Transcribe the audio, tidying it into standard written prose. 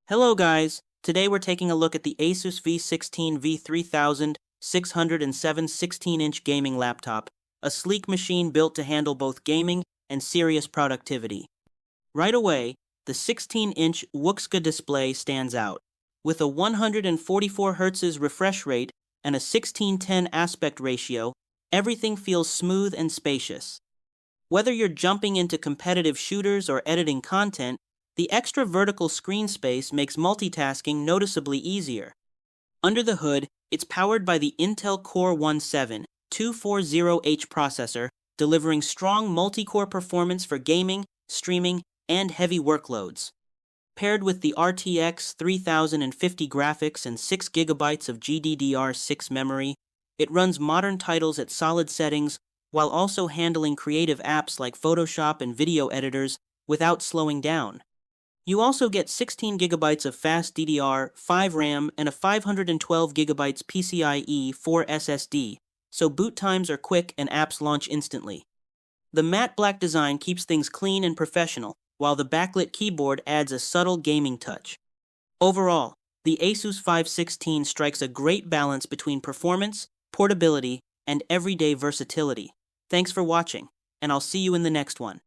Hello guys, today we're taking a look at the ASUS V16 V3607 16-inch gaming laptop, a sleek machine built to handle both gaming and serious productivity. Right away, the 16-inch WUXGA display stands out. With a 144Hz refresh rate and a 16:10 aspect ratio, everything feels smooth and spacious. Whether you're jumping into competitive shooters or editing content, the extra vertical screen space makes multitasking noticeably easier. Under the hood, it's powered by the Intel Core i7-240H processor, delivering strong multi-core performance for gaming, streaming, and heavy workloads. Paired with the RTX 3050 graphics and 6GB of GDDR6 memory, it runs modern titles at solid settings while also handling creative apps like Photoshop and video editors without slowing down. You also get 16GB of fast DDR5 RAM and a 512GB PCIe 4 SSD, so boot times are quick and apps launch instantly. The matte black design keeps things clean and professional, while the backlit keyboard adds a subtle gaming touch. Overall, the ASUS V16 strikes a great balance between performance, portability, and everyday versatility. Thanks for watching, and I'll see you in the next one.